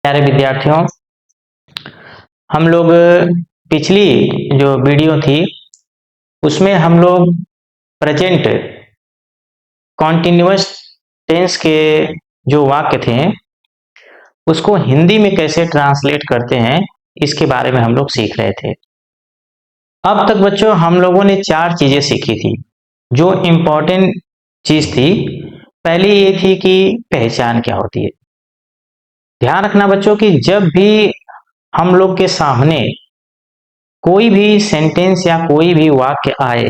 प्यारे विद्यार्थियों, हम लोग पिछली जो वीडियो थी उसमें हम लोग प्रेजेंट कॉन्टिन्यूअस टेंस के जो वाक्य थे उसको हिंदी में कैसे ट्रांसलेट करते हैं इसके बारे में हम लोग सीख रहे थे। अब तक बच्चों हम लोगों ने 4 चीजें सीखी थी। जो इम्पोर्टेंट चीज थी, पहली ये थी कि पहचान क्या होती है। ध्यान रखना बच्चों कि जब भी हम लोग के सामने कोई भी सेंटेंस या कोई भी वाक्य आए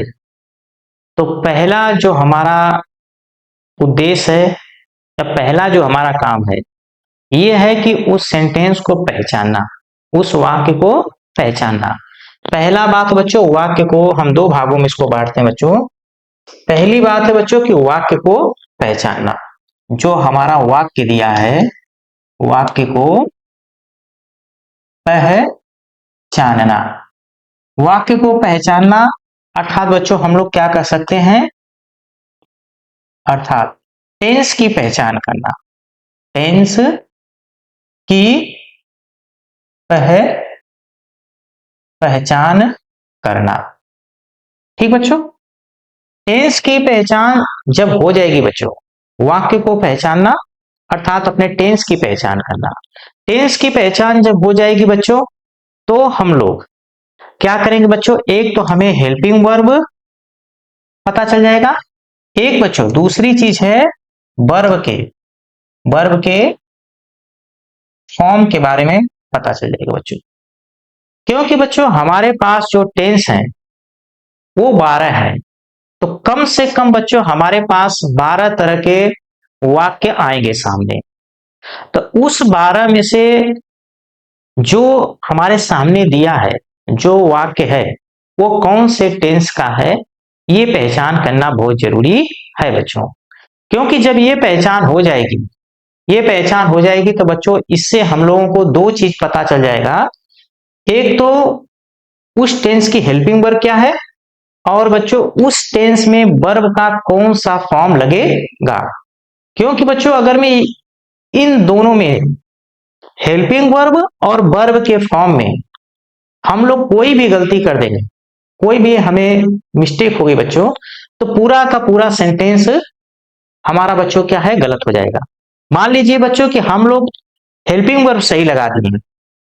तो पहला जो हमारा उद्देश्य है या पहला जो हमारा काम है ये है कि उस सेंटेंस को पहचानना, उस वाक्य को पहचानना। पहला बात बच्चों, वाक्य को हम 2 भागों में इसको बांटते हैं बच्चों। पहली बात है बच्चों कि वाक्य को पहचानना। जो हमारा वाक्य दिया है वाक्य को पहचानना। वाक्य को पहचानना अर्थात बच्चों हम लोग क्या कर सकते हैं, अर्थात टेंस की पहचान करना। टेंस की पहचान करना। ठीक बच्चों, टेंस की पहचान जब हो जाएगी बच्चों, वाक्य को पहचानना अर्थात अपने टेंस की पहचान करना। टेंस की पहचान जब हो जाएगी बच्चों तो हम लोग क्या करेंगे बच्चों, एक तो हमें हेल्पिंग वर्ब पता चल जाएगा, एक बच्चों दूसरी चीज है वर्ब के फॉर्म के बारे में पता चल जाएगा बच्चों। क्योंकि बच्चों हमारे पास जो टेंस है वो 12 है, तो कम से कम बच्चों हमारे पास 12 तरह के वाक्य आएंगे सामने। तो उस 12 में से जो हमारे सामने दिया है, जो वाक्य है वो कौन से टेंस का है, ये पहचान करना बहुत जरूरी है बच्चों। क्योंकि जब ये पहचान हो जाएगी तो बच्चों इससे हम लोगों को 2 चीज पता चल जाएगा। एक तो उस टेंस की हेल्पिंग वर्ब क्या है और बच्चों उस टेंस में वर्ब का कौन सा फॉर्म लगेगा। क्योंकि बच्चों अगर मैं इन दोनों में हेल्पिंग वर्ब और वर्ब के फॉर्म में हम लोग कोई भी गलती कर देंगे, कोई भी हमें मिस्टेक होगी बच्चों, तो पूरा का पूरा सेंटेंस हमारा बच्चों क्या है, गलत हो जाएगा। मान लीजिए बच्चों कि हम लोग हेल्पिंग वर्ब सही लगा दिए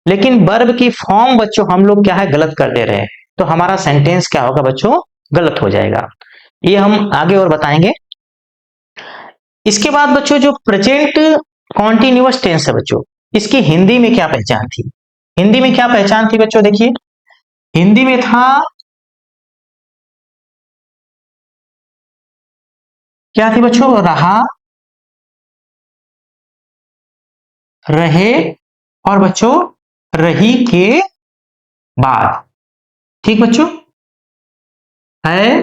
लेकिन वर्ब की फॉर्म बच्चों हम लोग क्या है, गलत कर दे रहे हैं, तो हमारा सेंटेंस क्या होगा बच्चों, गलत हो जाएगा। ये हम आगे और बताएंगे। इसके बाद बच्चों जो प्रेजेंट कॉन्टिन्यूअस टेंस है बच्चों, इसकी हिंदी में क्या पहचान थी। हिंदी में क्या पहचान थी बच्चों, देखिए हिंदी में था, क्या थी बच्चों, रहा, रहे और बच्चों रही के बाद। ठीक बच्चों, है,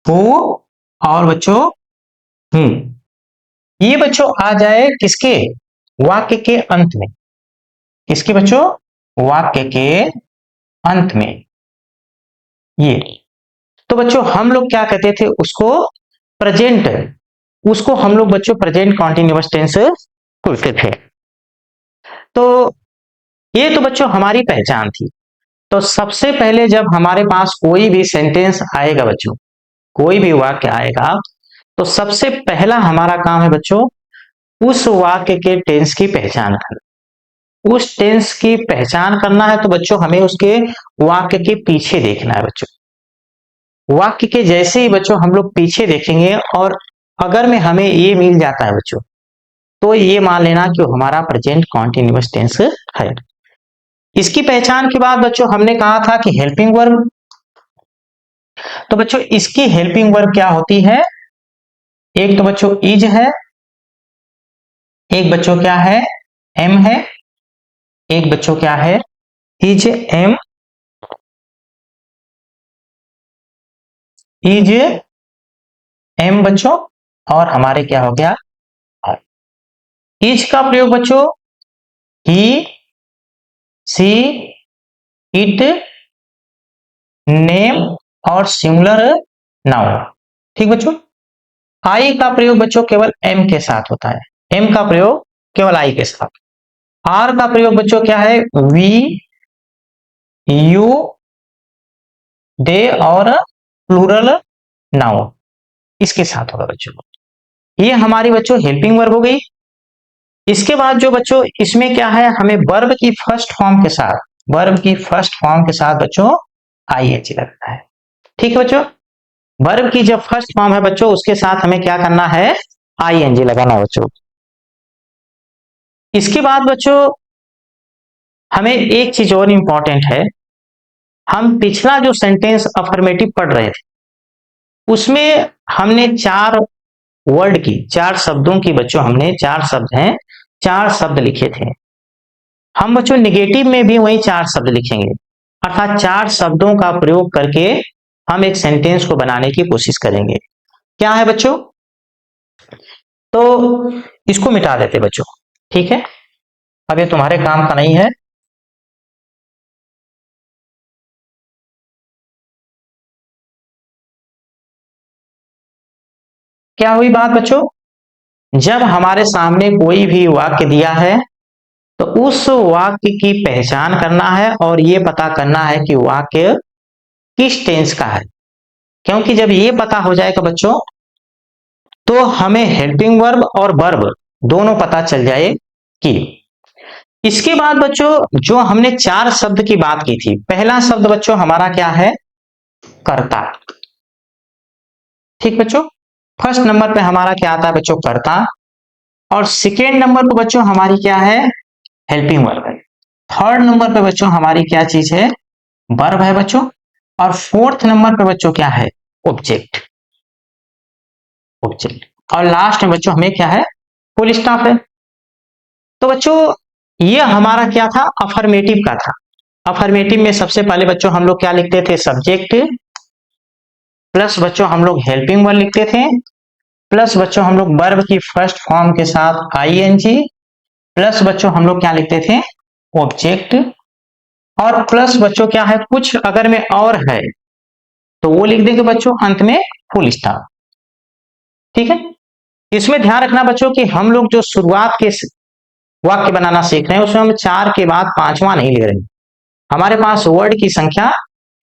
हो और बच्चों ये बच्चों आ जाए किसके, वाक्य के अंत में। किसके बच्चों, वाक्य के अंत में। ये तो बच्चों हम लोग क्या कहते थे उसको, प्रेजेंट, उसको हम लोग बच्चों प्रेजेंट कॉन्टिन्यूअस टेंस बोलते थे। तो ये तो बच्चों हमारी पहचान थी। तो सबसे पहले जब हमारे पास कोई भी सेंटेंस आएगा बच्चों, कोई भी वाक्य आएगा, तो सबसे पहला हमारा काम है बच्चों उस वाक्य के टेंस की पहचान करना। उस टेंस की पहचान करना है तो बच्चों हमें उसके वाक्य के पीछे देखना है बच्चों। वाक्य के जैसे ही बच्चों हम लोग पीछे देखेंगे और अगर में हमें ये मिल जाता है बच्चों, तो ये मान लेना कि हमारा प्रेजेंट कॉन्टिन्यूअस टेंस है। इसकी पहचान के बाद बच्चों हमने कहा था कि हेल्पिंग वर्ब, तो बच्चों इसकी हेल्पिंग वर्ब क्या होती है, एक तो बच्चों इज है, एक बच्चों क्या है, एम है, एक बच्चों क्या है, इज एम, इज एम बच्चों, और हमारे क्या हो गया, इज का प्रयोग बच्चों ही, सी, इट, नेम और सिंगुलर नाउन। ठीक बच्चों, आई का प्रयोग बच्चों केवल एम के साथ होता है, एम का प्रयोग केवल आई के साथ। आर का प्रयोग बच्चों क्या है, वी, यू, दे और प्लूरल नाउन इसके साथ होगा बच्चों। ये हमारी बच्चों हेल्पिंग वर्ब हो गई। इसके बाद जो बच्चों इसमें क्या है, हमें वर्ब की फर्स्ट फॉर्म के साथ, वर्ब की फर्स्ट फॉर्म के साथ बच्चों आईएनजी लगता है। ठीक है बच्चों, वर्ब की जब फर्स्ट फॉर्म है बच्चों उसके साथ हमें क्या करना है, आईएनजी लगाना है बच्चों। इसके बाद बच्चों हमें एक चीज और इंपॉर्टेंट है, हम पिछला जो सेंटेंस अफर्मेटिव पढ़ रहे थे उसमें हमने चार वर्ड की, चार शब्दों की बच्चों, हमने चार शब्द हैं, चार शब्द लिखे थे। हम बच्चों निगेटिव में भी वही चार शब्द लिखेंगे, अर्थात चार शब्दों का प्रयोग करके हम एक सेंटेंस को बनाने की कोशिश करेंगे। क्या है बच्चों, तो इसको मिटा देते बच्चों, ठीक है, अब ये तुम्हारे काम का नहीं है। क्या हुई बात बच्चों, जब हमारे सामने कोई भी वाक्य दिया है तो उस वाक्य की पहचान करना है और ये पता करना है कि वाक्य किस टेंस का है, क्योंकि जब ये पता हो जाएगा बच्चों तो हमें हेल्पिंग वर्ब और वर्ब दोनों पता चल जाए कि। इसके बाद बच्चों जो हमने चार शब्द की बात की थी, पहला शब्द बच्चों हमारा क्या है, कर्ता। ठीक बच्चों, फर्स्ट नंबर पे हमारा क्या आता है बच्चों, कर्ता, और सेकेंड नंबर पे बच्चों हमारी क्या है, हेल्पिंग वर्ब है। थर्ड नंबर पे बच्चों हमारी क्या चीज है, वर्ब है बच्चों, और फोर्थ नंबर पे बच्चों क्या है, ऑब्जेक्ट, ऑब्जेक्ट, और लास्ट में बच्चों हमें क्या है, फुल स्टॉप है। तो बच्चों ये हमारा क्या था, अफर्मेटिव का था। अफर्मेटिव में सबसे पहले बच्चों हम लोग क्या लिखते थे, सब्जेक्ट प्लस बच्चों हम लोग हेल्पिंग वर्ब लिखते थे, प्लस बच्चों हम लोग वर्ब की फर्स्ट फॉर्म के साथ आईएनजी, प्लस बच्चों हम लोग क्या लिखते थे, ऑब्जेक्ट, और प्लस बच्चों क्या है, कुछ अगर में और है तो वो लिख देंगे बच्चों अंत में फुल स्टॉप। ठीक है, इसमें ध्यान रखना बच्चों कि हम लोग जो शुरुआत के वाक्य बनाना सीख रहे हैं उसमें हम चार के बाद पांचवा नहीं ले रहे हैं, हमारे पास वर्ड की संख्या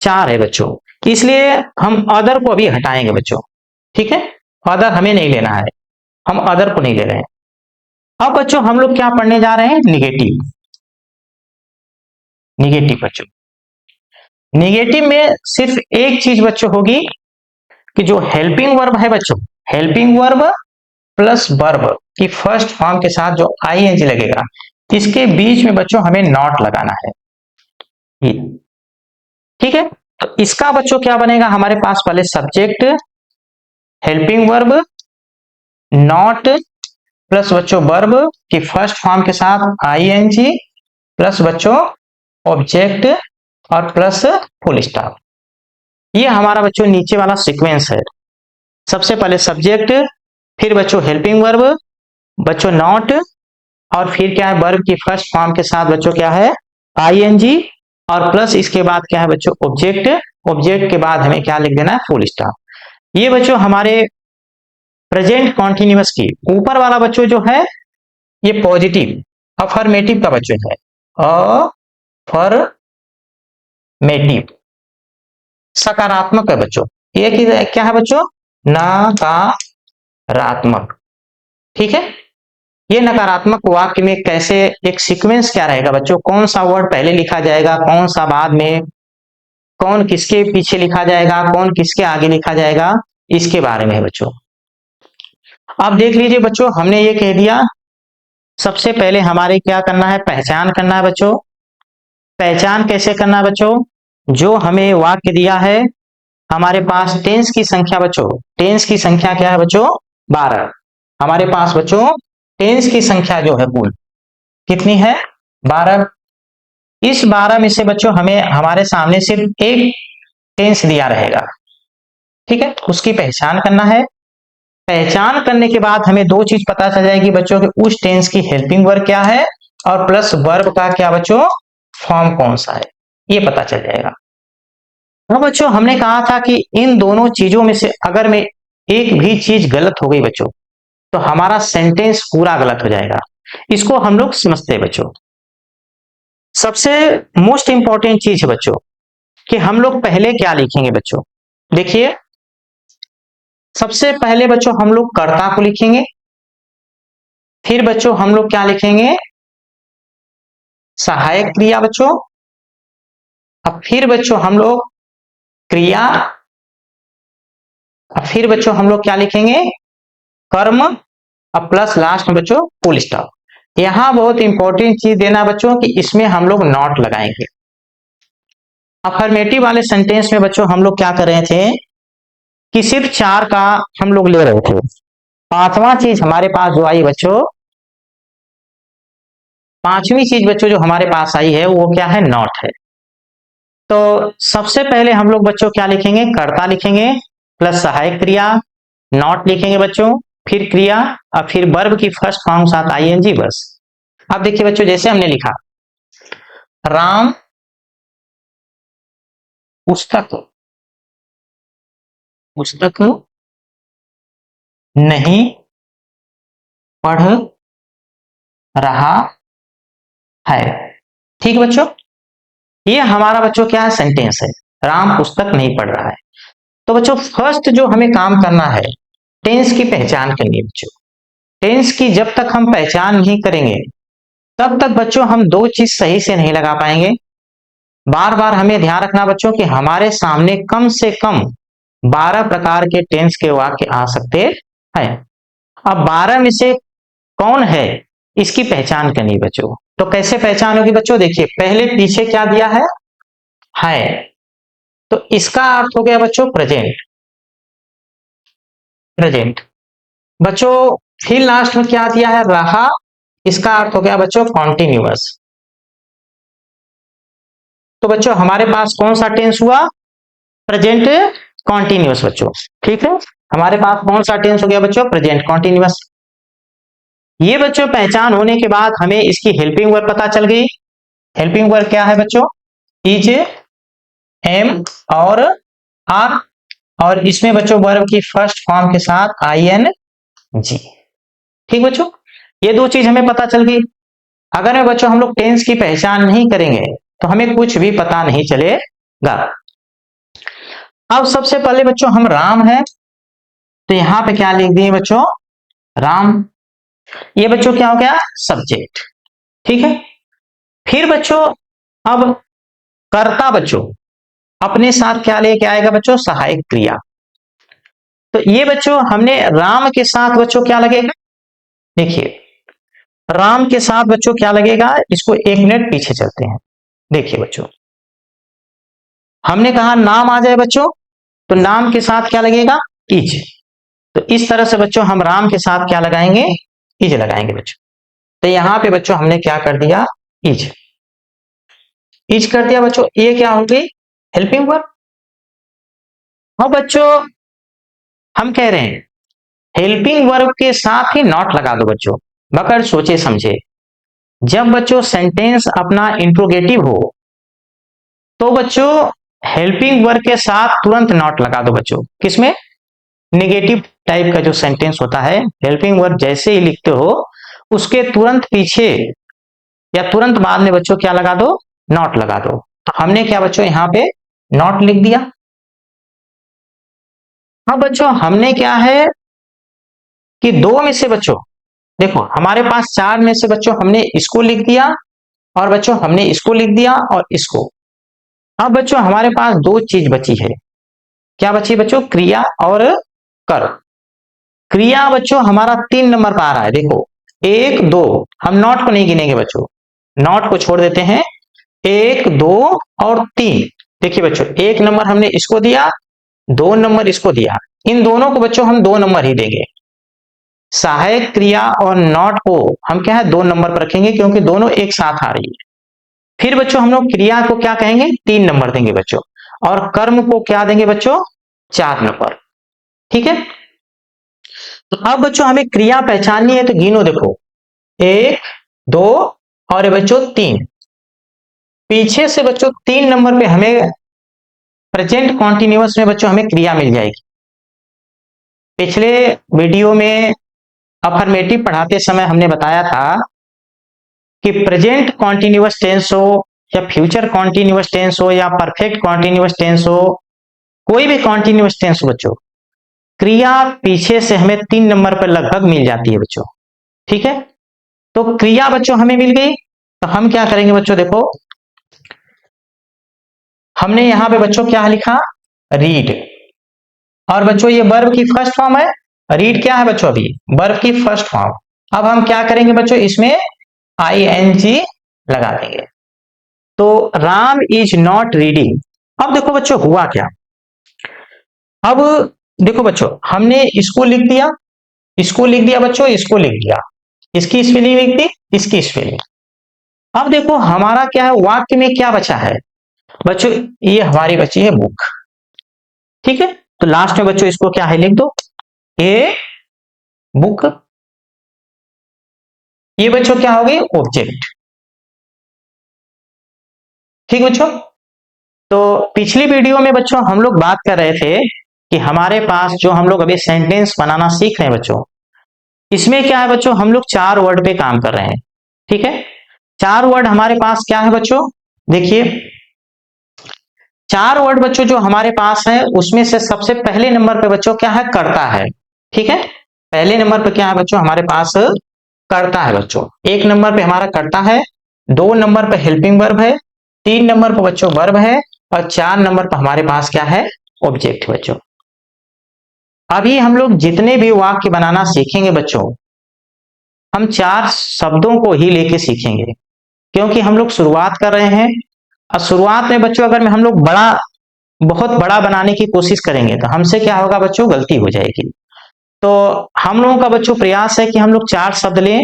चार है बच्चों, इसलिए हम अदर को अभी हटाएंगे बच्चों। ठीक है, अदर हमें नहीं लेना है, हम अदर को नहीं ले रहे हैं। अब बच्चों हम लोग क्या पढ़ने जा रहे हैं, निगेटिव। निगेटिव बच्चों, निगेटिव में सिर्फ एक चीज बच्चों होगी कि जो हेल्पिंग वर्ब है बच्चों, हेल्पिंग वर्ब प्लस वर्ब की फर्स्ट फॉर्म के साथ जो आईएनजी लगेगा इसके बीच में बच्चों हमें नॉट लगाना है। ठीक है, तो इसका बच्चों क्या बनेगा, हमारे पास पहले subject, helping verb, not, plus बच्चों वर्ब की फर्स्ट फॉर्म के साथ आईएनजी, प्लस बच्चों ऑब्जेक्ट, और प्लस फुल स्टॉप। ये हमारा बच्चों नीचे वाला सीक्वेंस है। सबसे पहले सब्जेक्ट, फिर बच्चों हेल्पिंग वर्ब, बच्चों नॉट, और फिर क्या है, वर्ब की फर्स्ट फॉर्म के साथ बच्चों क्या है, आईएनजी, और प्लस इसके बाद क्या है बच्चों, ऑब्जेक्ट, ऑब्जेक्ट के बाद हमें क्या लिख देना है, फुल स्टॉप। ये बच्चों हमारे प्रेजेंट कॉन्टिन्यूअस की ऊपर वाला बच्चों जो है ये पॉजिटिव अफर्मेटिव का बच्चों है, अफर्मेटिव सकारात्मक है बच्चों, ये क्या है बच्चों, नकारात्मक। ठीक है, ये नकारात्मक वाक्य में कैसे एक सीक्वेंस क्या रहेगा बच्चों, कौन सा वर्ड पहले लिखा जाएगा, कौन सा बाद में, कौन किसके पीछे लिखा जाएगा, कौन किसके आगे लिखा जाएगा, इसके बारे में बच्चों। अब देख लीजिए बच्चों, हमने ये कह दिया सबसे पहले हमारे क्या करना है, पहचान करना है बच्चों। पहचान कैसे करना है बच्चों, जो हमें वाक्य दिया है हमारे पास टेंस की संख्या बच्चों, टेंस की संख्या क्या है बच्चों, 12। हमारे पास बच्चों टेंस की संख्या जो है कुल कितनी है, 12। इस 12 में से बच्चों हमें हमारे सामने सिर्फ एक टेंस दिया रहेगा। ठीक है, उसकी पहचान करना है। पहचान करने के बाद हमें दो चीज पता चल जाएगी बच्चों कि उस टेंस की हेल्पिंग वर्ब क्या है और प्लस वर्ब का क्या बच्चों फॉर्म कौन सा है, ये पता चल जाएगा। अब बच्चों हमने कहा था कि इन दोनों चीजों में से अगर में एक भी चीज गलत हो गई बच्चों तो हमारा सेंटेंस पूरा गलत हो जाएगा। इसको हम लोग समझते हैं बच्चों। सबसे मोस्ट इंपॉर्टेंट चीज है बच्चों कि हम लोग पहले क्या लिखेंगे बच्चों। देखिए, सबसे पहले बच्चों हम लोग कर्ता को लिखेंगे, फिर बच्चों हम लोग क्या लिखेंगे, सहायक क्रिया बच्चों, अब फिर बच्चों हम लोग क्रिया, अब फिर बच्चों हम लोग क्या लिखेंगे, कर्म, अब प्लस लास्ट में बच्चों फुल स्टॉप। यहां बहुत इंपॉर्टेंट चीज देना बच्चों कि इसमें हम लोग नॉट लगाएंगे। अफर्मेटिव वाले सेंटेंस में बच्चों हम लोग क्या कर रहे थे कि सिर्फ 4 का हम लोग ले रहे थे। पांचवा चीज हमारे पास जो आई बच्चों, पांचवी चीज बच्चों जो हमारे पास आई है वो क्या है, नॉट है। तो सबसे पहले हम लोग बच्चों क्या लिखेंगे, कर्ता लिखेंगे प्लस सहायक क्रिया, नॉट लिखेंगे बच्चों, फिर क्रिया, और फिर वर्ब की फर्स्ट फॉर्म साथ आईएनजी बस। अब देखिए बच्चों, जैसे हमने लिखा राम पुस्तक पुस्तक नहीं पढ़ रहा है। ठीक है बच्चों, ये हमारा बच्चों क्या है, सेंटेंस है, राम पुस्तक नहीं पढ़ रहा है। तो बच्चों फर्स्ट जो हमें काम करना है, टेंस की पहचान करनी है बच्चों। टेंस की जब तक हम पहचान नहीं करेंगे तब तक बच्चों हम दो चीज सही से नहीं लगा पाएंगे। बार बार हमें ध्यान रखना बच्चों कि हमारे सामने कम से कम 12 प्रकार के टेंस के वाक्य आ सकते हैं। अब 12 में से कौन है इसकी पहचान करनी बच्चों। तो कैसे पहचान होगी बच्चों, देखिए पहले पीछे क्या दिया है, तो इसका अर्थ हो गया बच्चों प्रेजेंट, प्रेजेंट बच्चों। फिर लास्ट में क्या दिया है, रहा, इसका अर्थ हो गया बच्चों कॉन्टिन्यूअस। तो बच्चों हमारे पास कौन सा टेंस हुआ, प्रेजेंट कॉन्टिन्यूअस बच्चों। ठीक है, हमारे पास कौन सा टेंस हो गया बच्चों, प्रेजेंट कॉन्टिन्यूअस। ये बच्चों पहचान होने के बाद हमें इसकी हेल्पिंग वर्ब पता चल गई। हेल्पिंग वर्ब क्या है बच्चों, इज, एम और आर, और इसमें बच्चों वर्ब की फर्स्ट फॉर्म के साथ आई एन जी। ठीक बच्चों, ये दो चीज हमें पता चल गई। अगर में बच्चों हम लोग टेंस की पहचान नहीं करेंगे तो हमें कुछ भी पता नहीं चलेगा। अब सबसे पहले बच्चों हम राम है, तो यहां पे क्या लिख दिए बच्चों, राम। ये बच्चों क्या हो गया, सब्जेक्ट। ठीक है, फिर बच्चों अब कर्ता बच्चों अपने साथ क्या लेके आएगा बच्चों, सहायक क्रिया। तो ये बच्चों हमने राम के साथ बच्चों क्या लगेगा, देखिए राम के साथ बच्चों क्या लगेगा, इसको 1 मिनट पीछे चलते हैं। देखिए बच्चों, हमने कहा नाम आ जाए बच्चों, तो नाम के साथ क्या लगेगा, इज। तो इस तरह से बच्चों हम राम के साथ क्या लगाएंगे, इज लगाएंगे बच्चों। तो यहां पे बच्चों हमने क्या कर दिया, इज, इज कर दिया बच्चों। ये क्या हो गई, हेल्पिंग वर्ब। अब बच्चों हम कह रहे हैं हेल्पिंग वर्ब के साथ ही नॉट लगा दो बच्चों, बगैर सोचे समझे। जब बच्चों सेंटेंस अपना इंट्रोगेटिव हो तो बच्चों हेल्पिंग वर्ब के साथ तुरंत नॉट लगा दो बच्चों। किसमें, नेगेटिव टाइप का जो सेंटेंस होता है, हेल्पिंग वर्ब जैसे ही लिखते हो उसके तुरंत पीछे या तुरंत बाद में बच्चों क्या लगा दो, नॉट लगा दो। तो हमने क्या बच्चों यहां पे नॉट लिख दिया। अब बच्चों हमने क्या है कि दो में से बच्चों, देखो हमारे पास 4 में से बच्चों हमने इसको लिख दिया और बच्चों हमने इसको लिख दिया और इसको। अब बच्चों हमारे पास दो चीज बची है, क्या बची बच्चों, क्रिया और कर। क्रिया बच्चों हमारा 3 नंबर पर आ रहा है, देखो 1 2, हम नॉट को नहीं गिनेंगे बच्चों, नॉट को छोड़ देते हैं, 1 2 और 3। देखिए बच्चों 1 नंबर हमने इसको दिया, 2 नंबर इसको दिया, इन दोनों को बच्चों हम 2 नंबर ही देंगे। सहायक क्रिया और नॉट को हम क्या है 2 नंबर पर रखेंगे क्योंकि दोनों एक साथ आ रही है। फिर बच्चों हम लोग क्रिया को क्या कहेंगे, 3 नंबर देंगे बच्चों, और कर्म को क्या देंगे बच्चों, 4 नंबर। ठीक है, तो अब बच्चों हमें क्रिया पहचाननी है, तो गिनो देखो 1 2 और ये बच्चों 3। पीछे से बच्चों 3 नंबर पे हमें प्रेजेंट कॉन्टिन्यूअस में बच्चों हमें क्रिया मिल जाएगी। पिछले वीडियो में अफर्मेटिव पढ़ाते समय हमने बताया था कि प्रेजेंट कॉन्टिन्यूअस टेंस हो या फ्यूचर कॉन्टिन्यूअस टेंस हो या परफेक्ट कॉन्टिन्यूअस टेंस हो, कोई भी कॉन्टिन्यूअस टेंस हो बच्चों, क्रिया पीछे से हमें 3 नंबर पर लगभग मिल जाती है बच्चों। ठीक है, तो क्रिया बच्चों हमें मिल गई, तो हम क्या करेंगे बच्चों, देखो हमने यहां पे बच्चों क्या लिखा, रीड, और बच्चों ये वर्ब की फर्स्ट फॉर्म है, रीड क्या है बच्चों, अभी वर्ब की फर्स्ट फॉर्म। अब हम क्या करेंगे बच्चों, इसमें ing लगा देंगे, तो राम इज नॉट रीडिंग। अब देखो बच्चों हुआ क्या, अब देखो बच्चों हमने इसको लिख दिया, इसको लिख दिया बच्चों, इसको लिख दिया, इसकी स्पेलिंग लिख दी, इसकी स्पेलिंग। अब देखो हमारा क्या है, वाक्य में क्या बचा है बच्चों, ये हमारी बची है बुक। ठीक है, तो लास्ट में बच्चों इसको क्या है लिख दो, ए बुक। ये बच्चों क्या हो गई, ऑब्जेक्ट। ठीक बच्चों, तो पिछली वीडियो में बच्चों हम लोग बात कर रहे थे कि हमारे पास जो हम लोग अभी सेंटेंस बनाना सीख रहे हैं बच्चों, इसमें क्या है बच्चों, हम लोग 4 वर्ड पे काम कर रहे हैं। ठीक है, 4 वर्ड हमारे पास क्या है बच्चों, देखिए 4 वर्ड बच्चों जो हमारे पास है, उसमें से सबसे पहले नंबर पे बच्चों क्या है, करता है। ठीक है, पहले नंबर पे क्या है बच्चों, हमारे पास करता है बच्चों, 1 नंबर पे हमारा करता है, 2 नंबर पे हेल्पिंग वर्ब है, 3 नंबर पे बच्चों वर्ब है, और 4 नंबर पे हमारे पास क्या है, ऑब्जेक्ट बच्चों। अभी हम लोग जितने भी वाक्य बनाना सीखेंगे बच्चों, हम 4 शब्दों को ही लेके सीखेंगे, क्योंकि हम लोग शुरुआत कर रहे हैं। और शुरुआत में बच्चों अगर हम लोग बहुत बड़ा बनाने की कोशिश करेंगे तो हमसे क्या होगा बच्चों, गलती हो जाएगी। तो हम लोगों का बच्चों प्रयास है कि हम लोग 4 शब्द लें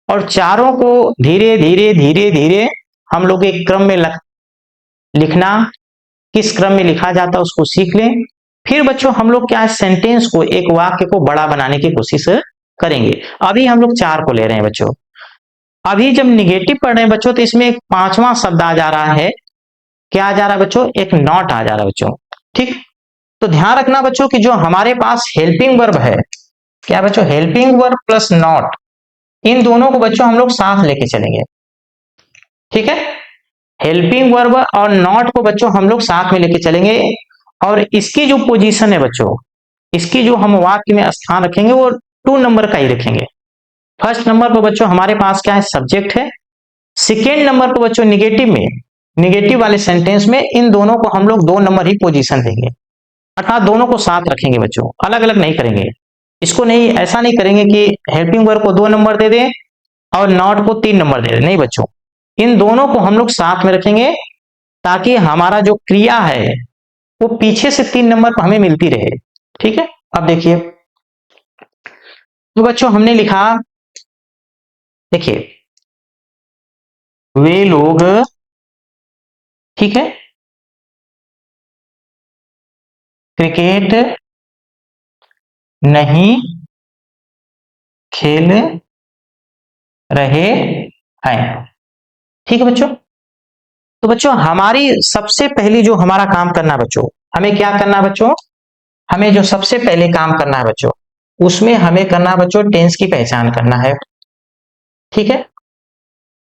और चारों को धीरे धीरे धीरे धीरे हम लोग एक क्रम में लिखना, किस क्रम में लिखा जाता है उसको सीख लें। फिर बच्चों हम लोग क्या है, सेंटेंस को, एक वाक्य को बड़ा बनाने की कोशिश करेंगे। अभी हम लोग 4 को ले रहे हैं बच्चों। अभी जब निगेटिव पढ़ रहे हैं बच्चों, तो इसमें एक 5वां शब्द आ जा रहा है, क्या आ जा रहा है बच्चों, एक नॉट आ जा रहा है बच्चों। ठीक, तो ध्यान रखना बच्चों कि जो हमारे पास हेल्पिंग वर्ब है, क्या बच्चों, हेल्पिंग वर्ब प्लस नॉट, इन दोनों को बच्चों हम लोग साथ लेके चलेंगे। ठीक है, हेल्पिंग वर्ब और नॉट को बच्चों हम लोग साथ में लेके चलेंगे, और इसकी जो पोजीशन है बच्चों, इसकी जो हम वाक्य में स्थान रखेंगे वो 2 नंबर का ही रखेंगे। फर्स्ट नंबर पर बच्चों हमारे पास क्या है, सब्जेक्ट है। सेकेंड नंबर पर बच्चों निगेटिव में, निगेटिव वाले सेंटेंस में इन दोनों को हम लोग 2 नंबर ही पोजीशन देंगे, अर्थात दोनों को साथ रखेंगे बच्चों, अलग अलग नहीं करेंगे। इसको नहीं, ऐसा नहीं करेंगे कि हेल्पिंग वर्ब को 2 नंबर दे दें और नॉट को 3 नंबर दे दें, नहीं बच्चों, इन दोनों को हम लोग साथ में रखेंगे, ताकि हमारा जो क्रिया है वो पीछे से 3 नंबर पर हमें मिलती रहे। ठीक है, अब देखिए, तो बच्चों हमने लिखा, देखिए वे लोग, ठीक है, क्रिकेट नहीं खेल रहे हैं। ठीक है बच्चों, तो बच्चों हमारी सबसे पहली जो हमारा काम करना है बच्चों, हमें क्या करना है बच्चों, हमें जो सबसे पहले काम करना है बच्चों, उसमें हमें करना है बच्चों, टेंस की पहचान करना है। ठीक है,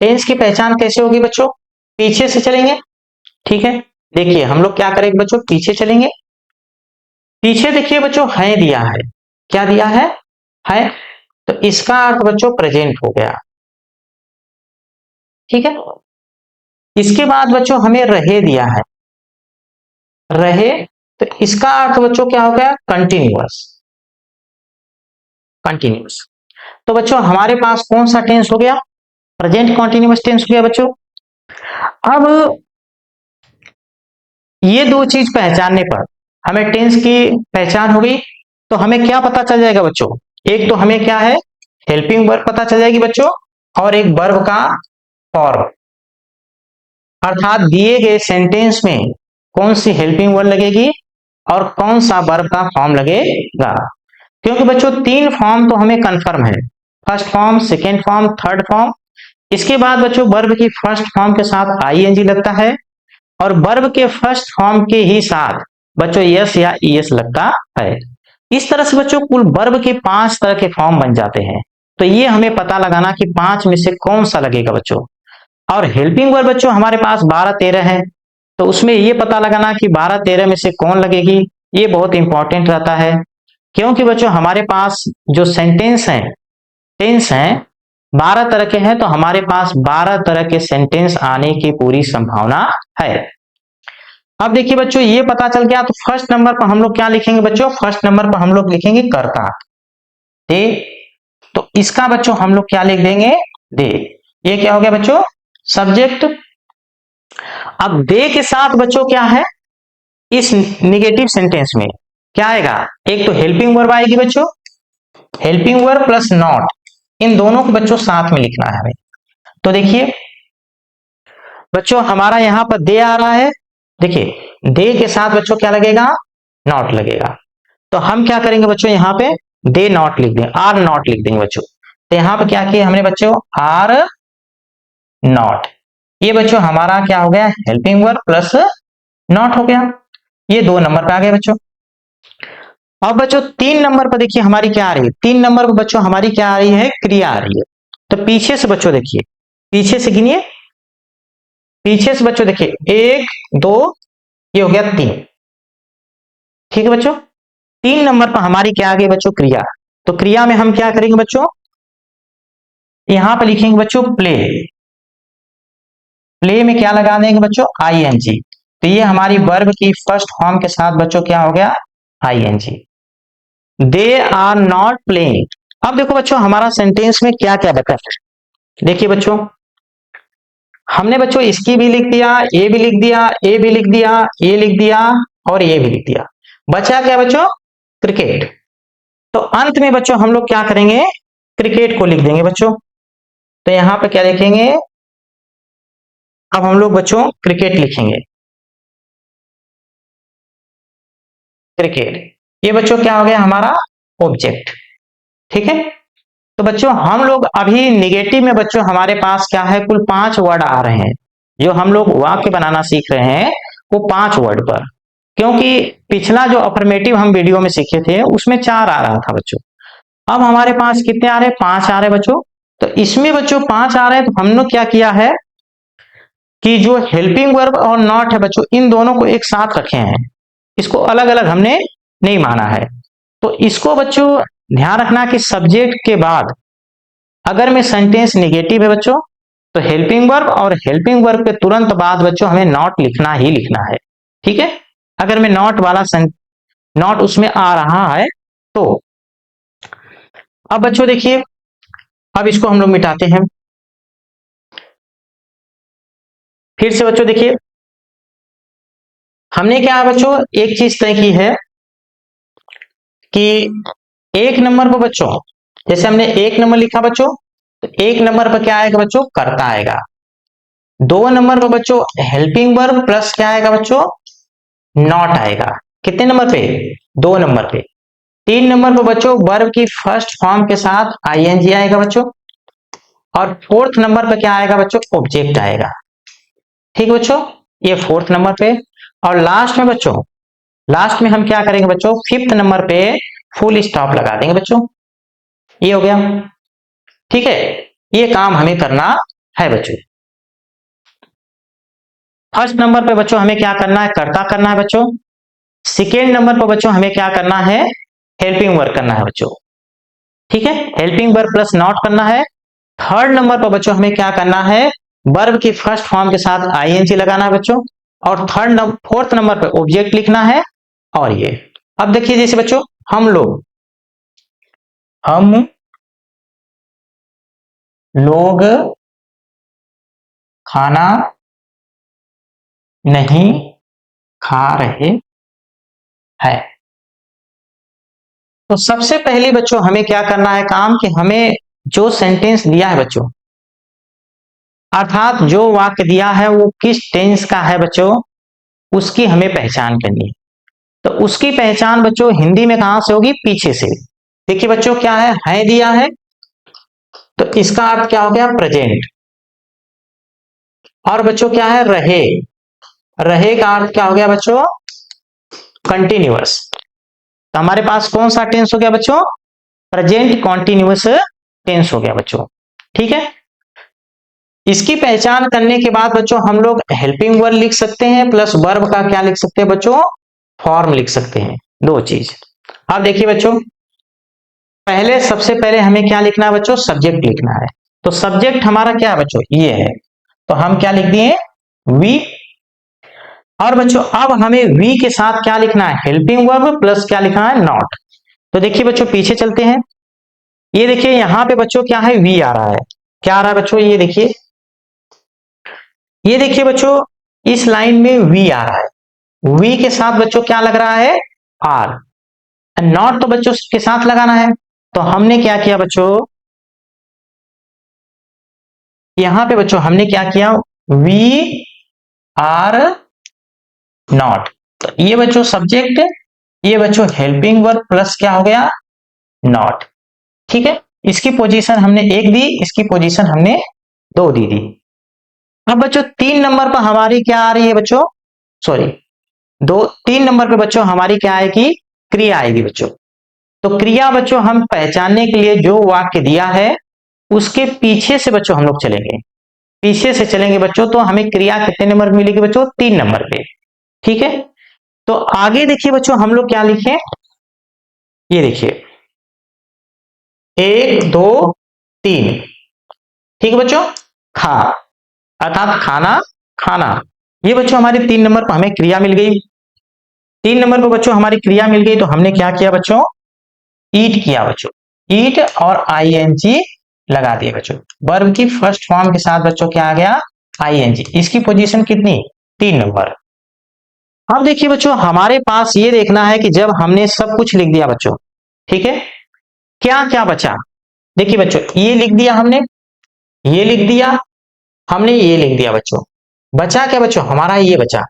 टेंस की पहचान कैसे होगी बच्चों, पीछे से चलेंगे। ठीक है, देखिए हम लोग क्या करेंगे बच्चों, पीछे चलेंगे। पीछे देखिए बच्चों है दिया है, क्या दिया है, तो इसका अर्थ बच्चों प्रेजेंट हो गया। ठीक है, इसके बाद बच्चों हमें रहे दिया है, रहे, तो इसका अर्थ बच्चों क्या हो गया, कंटिन्यूअस, कंटिन्यूअस। तो बच्चों हमारे पास कौन सा टेंस हो गया, प्रेजेंट कॉन्टिन्यूअस टेंस हो गया बच्चों। अब ये 2 चीज पहचानने पर हमें टेंस की पहचान हो गई, तो हमें क्या पता चल जाएगा बच्चों, एक तो हमें क्या है, हेल्पिंग वर्ब पता चल जाएगी बच्चों, और एक वर्ब का फॉर्म, अर्थात दिए गए सेंटेंस में कौन सी हेल्पिंग वर्ब लगेगी और कौन सा वर्ब का फॉर्म लगेगा। क्योंकि बच्चों 3 फॉर्म तो हमें कंफर्म है, first form, second form, third form. इसके बाद बच्चों वर्ब की फर्स्ट फॉर्म के साथ आईएनजी लगता है, और वर्ब के फर्स्ट फॉर्म के ही साथ बच्चों यस या ईएस लगता है। इस तरह से बच्चों कुल वर्ब के 5 तरह के फॉर्म बन जाते हैं। तो ये हमें पता लगाना कि 5 में से कौन सा लगेगा बच्चों। और हेल्पिंग वर्ब बच्चों हमारे पास 12-13 है, तो उसमें ये पता लगाना कि 12-13 में से कौन लगेगी, ये बहुत इंपॉर्टेंट रहता है। क्योंकि बच्चों हमारे पास जो सेंटेंस है, टेंस है, 12 तरह के हैं, तो हमारे पास 12 तरह के सेंटेंस आने की पूरी संभावना है। अब देखिए बच्चों, ये पता चल गया, तो फर्स्ट नंबर पर हम लोग क्या लिखेंगे बच्चों? फर्स्ट नंबर पर हम लोग लिखेंगे कर्ता, दे। तो इसका बच्चों हम लोग क्या लिख देंगे? दे। ये क्या हो गया बच्चों? सब्जेक्ट। अब दे के साथ बच्चों क्या है इस निगेटिव सेंटेंस में? क्या आएगा? एक तो हेल्पिंग वर्ब आएगी बच्चों, हेल्पिंग वर्ब प्लस नॉट, इन दोनों को बच्चों साथ में लिखना है हमें। तो देखिए बच्चों, हमारा यहां पर दे आ रहा है, देखिए दे के साथ बच्चों क्या लगेगा? नॉट लगेगा। तो हम क्या करेंगे बच्चों? यहां पे दे नॉट लिख देंगे, आर नॉट लिख देंगे बच्चों। तो यहां पे क्या किया हमने बच्चों? Are not. ये बच्चों हमारा क्या हो गया? हेल्पिंग वर्ब प्लस नॉट हो गया। ये 2 नंबर पे आ गए बच्चों। अब बच्चों 3 नंबर पर देखिए हमारी क्या आ रही है? 3 नंबर पर बच्चों हमारी क्या आ रही है? क्रिया आ रही है। तो पीछे से बच्चों देखिए, पीछे से गिनिए, पीछे से बच्चों देखिए 1 2, ये हो गया 3। ठीक है बच्चों, 3 नंबर पर हमारी क्या आ गई बच्चों? क्रिया। तो क्रिया में हम क्या करेंगे बच्चों? यहां पर लिखेंगे बच्चों प्ले। प्ले में क्या लगा देंगे बच्चों? आईएनजी। तो ये हमारी वर्ब की फर्स्ट फॉर्म के साथ बच्चों क्या हो गया? I N G. They are not playing. अब देखो बच्चों हमारा सेंटेंस में क्या क्या बता। देखिए बच्चों, हमने बच्चों इसकी भी लिख दिया, ए भी लिख दिया, ए भी लिख दिया, ए लिख दिया और ये भी लिख दिया। बचा क्या बच्चों? क्रिकेट। तो अंत में बच्चों हम लोग क्या करेंगे? क्रिकेट को लिख देंगे बच्चों। तो यहां पर क्या लिखेंगे? अब हम लोग बच्चों क्रिकेट लिखेंगे, क्रिकेट। ये बच्चों क्या हो गया? हमारा ऑब्जेक्ट। ठीक है। तो बच्चों हम लोग अभी निगेटिव में बच्चों हमारे पास क्या है? कुल 5 वर्ड आ रहे हैं। जो हम लोग वाक्य बनाना सीख रहे हैं वो 5 वर्ड पर, क्योंकि पिछला जो अफर्मेटिव हम वीडियो में सीखे थे उसमें 4 आ रहा था बच्चों। अब हमारे पास कितने आ रहे हैं? 5 आ रहे हैं बच्चों। तो इसमें बच्चों 5 आ रहे हैं, तो हम लोग क्या किया है कि जो हेल्पिंग वर्ब और नॉट है बच्चों, इन दोनों को एक साथ रखे हैं, इसको अलग अलग हमने नहीं माना है। तो इसको बच्चों ध्यान रखना कि सब्जेक्ट के बाद अगर में सेंटेंस निगेटिव है बच्चों, तो हेल्पिंग वर्ब और हेल्पिंग वर्ब के तुरंत बाद बच्चों हमें नॉट लिखना ही लिखना है। ठीक है। अगर में नॉट वाला नॉट उसमें आ रहा है तो। अब बच्चों देखिए, अब इसको हम लोग मिटाते हैं। फिर से बच्चों देखिए, हमने क्या है बच्चों? एक चीज तय की है कि 1 नंबर पर बच्चों, जैसे हमने 1 नंबर लिखा बच्चों, तो 1 नंबर पर क्या आएगा बच्चों? कर्ता आएगा। 2 नंबर पर बच्चों हेल्पिंग वर्ब प्लस क्या आएगा बच्चों? नॉट आएगा। कितने नंबर पे? 2 नंबर पे। 3 नंबर पर बच्चों वर्ब की फर्स्ट फॉर्म के साथ आईएनजी आएगा बच्चों। और 4th नंबर पर क्या आएगा बच्चों? ऑब्जेक्ट आएगा। ठीक है बच्चों, ये 4th नंबर पे। और लास्ट में बच्चों, लास्ट में हम क्या करेंगे बच्चों? 5th नंबर पे फुल स्टॉप लगा देंगे बच्चों। ये हो गया। ठीक है, ये काम हमें करना है बच्चों। फर्स्ट नंबर पे बच्चों हमें क्या करना है? कर्ता करना है बच्चों। सेकेंड नंबर पर बच्चों हमें क्या करना है? हेल्पिंग वर्क करना है बच्चों। ठीक है, हेल्पिंग वर्ब प्लस नॉट करना है। थर्ड नंबर पर बच्चों हमें क्या करना है? वर्ब की फर्स्ट फॉर्म के साथ आईएनजी लगाना है बच्चों। और 4th नंबर पर ऑब्जेक्ट लिखना है। और ये अब देखिए, जैसे बच्चों हम लोग खाना नहीं खा रहे हैं। तो सबसे पहले बच्चों हमें क्या करना है काम? कि हमें जो सेंटेंस दिया है बच्चों, अर्थात जो वाक्य दिया है वो किस टेंस का है बच्चों, उसकी हमें पहचान करनी है। तो उसकी पहचान बच्चों हिंदी में कहां से होगी? पीछे से। देखिए बच्चों, क्या है दिया है, तो इसका अर्थ क्या हो गया? प्रेजेंट। और बच्चों क्या है? रहे। रहे का अर्थ क्या हो गया बच्चों? कंटिन्यूअस। तो हमारे पास कौन सा टेंस हो गया बच्चों? प्रेजेंट कॉन्टिन्यूअस टेंस हो गया बच्चों। ठीक है। इसकी पहचान करने के बाद बच्चों हम लोग हेल्पिंग वर्ब लिख सकते हैं, प्लस वर्ब का क्या लिख सकते हैं बच्चों, फॉर्म लिख सकते हैं, दो चीज। अब देखिए बच्चों, पहले सबसे पहले हमें क्या लिखना है बच्चों, सब्जेक्ट लिखना है। तो सब्जेक्ट हमारा क्या है बच्चों, ये है, तो हम क्या लिख दिए, वी। और बच्चों अब हमें वी के साथ क्या लिखना है, हेल्पिंग वर्ब प्लस क्या लिखना है, नॉट। तो देखिए बच्चों पीछे चलते हैं, ये देखिए यहां पे बच्चों क्या है, वी आ रहा है। क्या आ रहा है बच्चों, ये देखिए, ये देखिए बच्चों इस लाइन में वी आ रहा है, वी के साथ बच्चों क्या लग रहा है, आर। नॉट तो बच्चों के साथ लगाना है, तो हमने क्या किया बच्चों, यहां पे बच्चों हमने क्या किया, वी आर नॉट। तो ये बच्चों सब्जेक्ट, ये बच्चों हेल्पिंग वर्ब प्लस क्या हो गया, नॉट। ठीक है, इसकी पोजीशन हमने एक दी, इसकी पोजीशन हमने दो दी। अब बच्चों 3 नंबर पर हमारी क्या आ रही है बच्चों, सॉरी, 3 नंबर पे बच्चों हमारी क्या आएगी, क्रिया आएगी बच्चों। तो क्रिया बच्चों हम पहचानने के लिए जो वाक्य दिया है उसके पीछे से बच्चों हम लोग चलेंगे, पीछे से चलेंगे बच्चों, तो हमें क्रिया कितने नंबर पे मिलेगी बच्चों, 3 नंबर पे। ठीक है, तो आगे देखिए बच्चों हम लोग क्या लिखे, ये देखिए 1 2 3। ठीक है बच्चों, खा, अर्थात खाना, खाना। ये बच्चों हमारे 3 नंबर पर हमें क्रिया मिल गई। 3 नंबर पर बच्चों हमारी क्रिया मिल गई, तो हमने क्या किया बच्चों, ईट किया बच्चों, ईट और आईएनजी लगा दिए बच्चों। वर्ब की फर्स्ट फॉर्म के साथ बच्चों क्या आ गया, आईएनजी। इसकी पोजीशन कितनी, 3 नंबर। अब देखिए बच्चों हमारे पास ये देखना है कि जब हमने सब कुछ लिख दिया बच्चों, ठीक है, क्या क्या बचा। देखिए बच्चों ये लिख दिया हमने, ये लिख दिया हमने, ये लिख दिया बच्चों, बचा क्या बच्चों, हमारा ये बचा,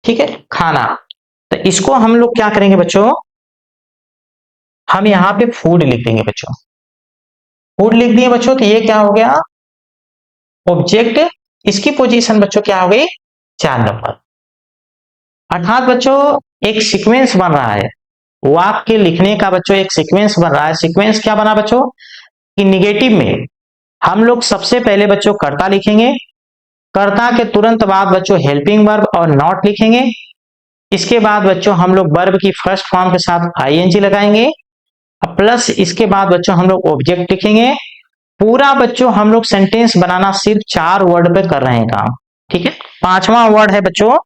ठीक है, खाना। तो इसको हम लोग क्या करेंगे बच्चों, हम यहां पे फूड लिख देंगे बच्चों, फूड लिख दिए बच्चों, तो ये क्या हो गया, ऑब्जेक्ट। इसकी पोजीशन बच्चों क्या हो गई, 4 नंबर। अर्थात बच्चों एक सीक्वेंस बन रहा है, वाक्य लिखने का बच्चों एक सीक्वेंस बन रहा है। सीक्वेंस क्या बना बच्चों, कि निगेटिव में हम लोग सबसे पहले बच्चों कर्ता लिखेंगे, कर्ता के तुरंत बाद बच्चों हेल्पिंग वर्ब और नॉट लिखेंगे, इसके बाद बच्चों हम लोग वर्ब की फर्स्ट फॉर्म के साथ आईएनजी लगाएंगे, प्लस इसके बाद बच्चों हम लोग ऑब्जेक्ट लिखेंगे। पूरा बच्चों हम लोग सेंटेंस बनाना सिर्फ 4 वर्ड पे कर रहे हैं काम। ठीक है, 5वां वर्ड है बच्चों,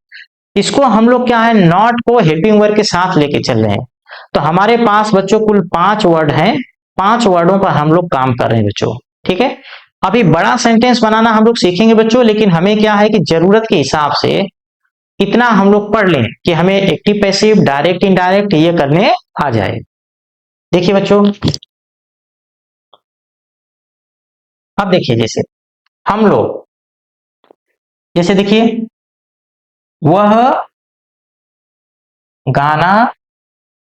इसको हम लोग क्या है, नॉट को हेल्पिंग वर्ड के साथ लेके चल रहे हैं। तो हमारे पास बच्चों कुल 5 वर्ड हैं, 5 वर्डों पर हम लोग काम कर रहे हैं बच्चों। ठीक है, अभी बड़ा सेंटेंस बनाना हम लोग सीखेंगे बच्चों, लेकिन हमें क्या है कि जरूरत के हिसाब से इतना हम लोग पढ़ लें कि हमें एक्टिव पैसिव डायरेक्ट इनडायरेक्ट ये करने आ जाए। देखिए बच्चों, अब देखिए जैसे हम लोग, जैसे देखिए वह गाना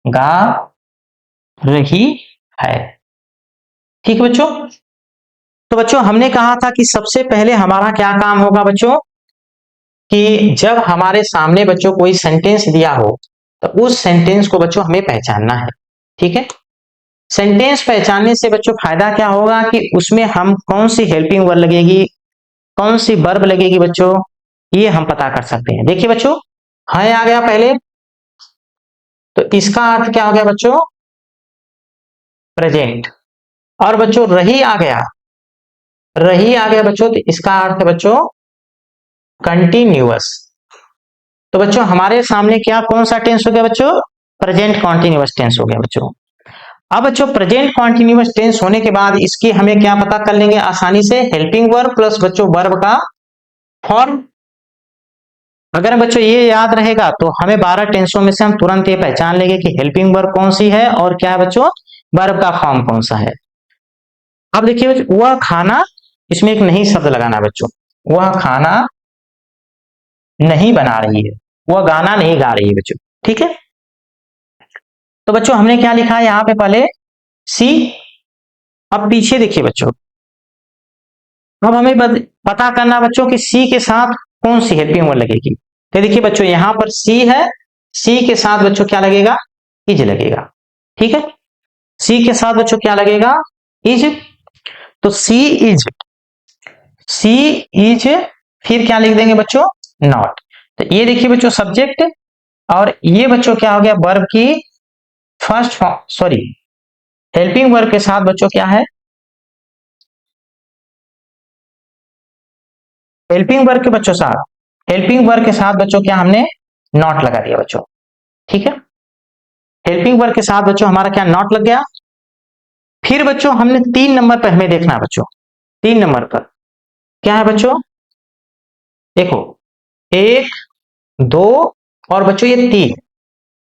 गा रही है। ठीक है बच्चों, तो बच्चों हमने कहा था कि सबसे पहले हमारा क्या काम होगा बच्चों, कि जब हमारे सामने बच्चों कोई सेंटेंस दिया हो तो उस सेंटेंस को बच्चों हमें पहचानना है। ठीक है, सेंटेंस पहचानने से बच्चों फायदा क्या होगा, कि उसमें हम कौन सी हेल्पिंग वर्ब लगेगी, कौन सी वर्ब लगेगी बच्चों, ये हम पता कर सकते हैं। देखिए बच्चों, है आ गया पहले, तो इसका अर्थ क्या हो गया बच्चों, प्रेजेंट। और बच्चों रही आ गया, रही आ गया बच्चों, तो इसका अर्थ है बच्चों कंटिन्यूअस। तो बच्चों हमारे सामने क्या कौन सा टेंस हो गया बच्चों, प्रेजेंट कॉन्टिन्यूअस टेंस हो गया बच्चों। अब बच्चों प्रेजेंट कॉन्टिन्यूअस टेंस होने के बाद इसकी हमें क्या पता कर लेंगे आसानी से, हेल्पिंग वर्ब प्लस बच्चों वर्ब का फॉर्म। अगर बच्चों ये याद रहेगा तो हमें 12 टेंसों में से हम तुरंत ये पहचान लेंगे कि हेल्पिंग वर्ब कौन सी है और क्या है बच्चों, वर्ब का फॉर्म कौन सा है। अब देखिए वह खाना, इसमें एक नहीं शब्द लगाना है बच्चों, वह खाना नहीं बना रही है, वह गाना नहीं गा रही है बच्चों। ठीक है, तो बच्चों हमने क्या लिखा है यहाँ पे पहले, सी। अब पीछे देखिए बच्चों, अब हमें पता करना बच्चों कि सी के साथ कौन सी हेल्पिंग वर्ब लगेगी। तो देखिए बच्चों यहां पर सी है, सी के साथ बच्चों क्या लगेगा, इज लगेगा। ठीक है, सी के साथ बच्चों क्या लगेगा, इज। तो सी इज, सी इज, फिर क्या लिख देंगे बच्चों, नॉट। तो ये देखिए बच्चों सब्जेक्ट, और ये बच्चों क्या हो गया, वर्ब की first form, sorry helping verb के साथ बच्चों क्या है, हेल्पिंग वर्ब के बच्चों साथ, हेल्पिंग वर्ब के साथ बच्चों क्या हमने नॉट लगा दिया बच्चों। ठीक है, हेल्पिंग वर्ब के साथ बच्चों हमारा क्या नॉट लग गया। फिर बच्चों हमने 3 नंबर पर हमें देखना है बच्चों, 3 नंबर पर क्या है बच्चों, देखो 1 2 और बच्चों ये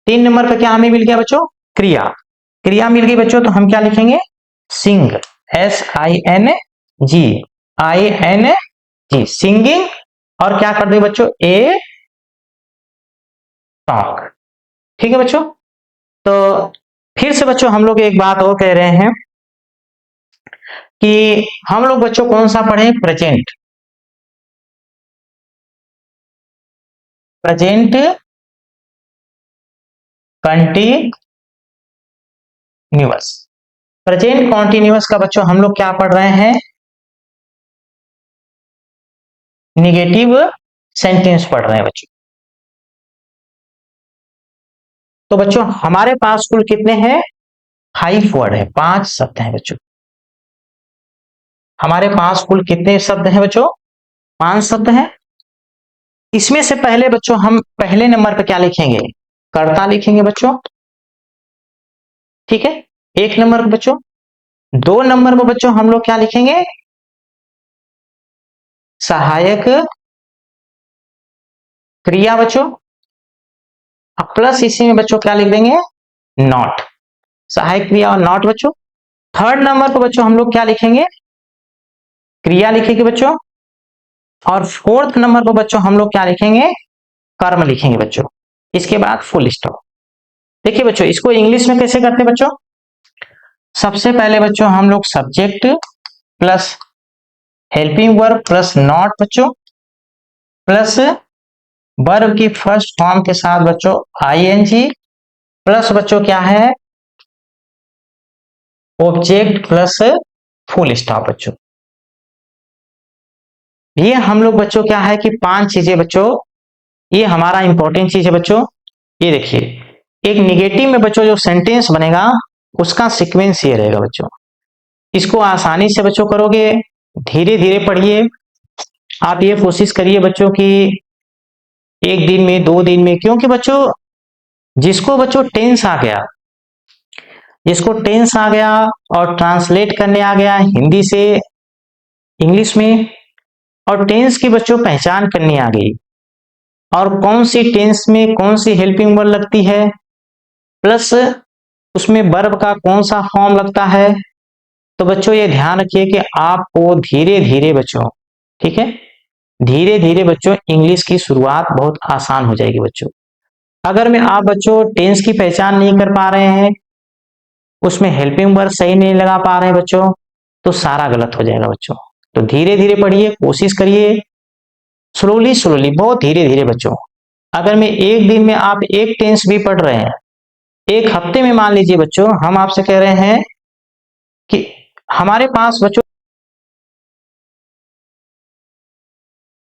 3 नंबर पर क्या हमें मिल गया बच्चों, क्रिया, क्रिया मिल गई बच्चों। तो हम क्या लिखेंगे, सिंग, SINGING, सिंगिंग, और क्या कर दे बच्चों, ए टॉक। ठीक है बच्चों, तो फिर से बच्चों हम लोग एक बात और कह रहे हैं कि हम लोग बच्चों कौन सा पढ़े, present, present continuous, present continuous का बच्चों हम लोग क्या पढ़ रहे हैं, निगेटिव सेंटेंस पढ़ रहे हैं बच्चों। तो बच्चों हमारे पास कुल कितने हैं, 5 वर्ड है, 5 शब्द हैं बच्चों। हमारे पास कुल कितने शब्द हैं बच्चों, 5 शब्द हैं। इसमें से पहले बच्चों हम पहले नंबर पे क्या लिखेंगे, कर्ता लिखेंगे बच्चों। ठीक है, 1 नंबर पे बच्चों। 2 नंबर पे बच्चों हम लोग क्या लिखेंगे, सहायक क्रिया बच्चों, प्लस इसी में बच्चों क्या लिख देंगे, नॉट, सहायक क्रिया और नॉट बच्चों। 3rd नंबर पर बच्चों हम लोग क्या लिखेंगे, क्रिया लिखेंगे बच्चों, और 4th नंबर पर बच्चों हम लोग क्या लिखेंगे, कर्म लिखेंगे बच्चों। इसके बाद फुल स्टॉप। देखिए बच्चों इसको इंग्लिश में कैसे करते हैं बच्चों, सबसे पहले बच्चों हम लोग subject plus helping verb plus not बच्चों, प्लस वर्ब की फर्स्ट फॉर्म के साथ बच्चों ING, प्लस बच्चों क्या है, ऑब्जेक्ट प्लस फुल स्टॉप बच्चों। ये हम लोग बच्चों क्या है कि 5 चीजें बच्चों, ये हमारा इंपॉर्टेंट चीज है बच्चों। ये देखिए एक निगेटिव में बच्चों जो सेंटेंस बनेगा उसका सीक्वेंस ये रहेगा बच्चों। इसको आसानी से बच्चों करोगे, धीरे धीरे पढ़िए। आप ये कोशिश करिए बच्चों कि 1 दिन में 2 दिन में, क्योंकि बच्चों जिसको बच्चों टेंस आ गया, जिसको टेंस आ गया और ट्रांसलेट करने आ गया हिंदी से इंग्लिश में, और टेंस की बच्चों पहचान करनी आ गई, और कौन सी टेंस में कौन सी हेल्पिंग वर्ब लगती है, प्लस उसमें वर्ब का कौन सा फॉर्म लगता है। तो बच्चों ये ध्यान रखिए कि आपको धीरे धीरे बच्चों, ठीक है, धीरे धीरे बच्चों इंग्लिश की शुरुआत बहुत आसान हो जाएगी बच्चों। अगर में आप बच्चों टेंस की पहचान नहीं कर पा रहे हैं, उसमें हेल्पिंग वर्ब सही नहीं लगा पा रहे हैं बच्चों, तो सारा गलत हो जाएगा बच्चों। तो धीरे धीरे पढ़िए, कोशिश करिए, स्लोली स्लोली, बहुत धीरे धीरे बच्चों। अगर मैं 1 दिन में आप एक टेंस भी पढ़ रहे हैं, 1 हफ्ते में मान लीजिए बच्चों हम आपसे कह रहे हैं कि हमारे पास बच्चों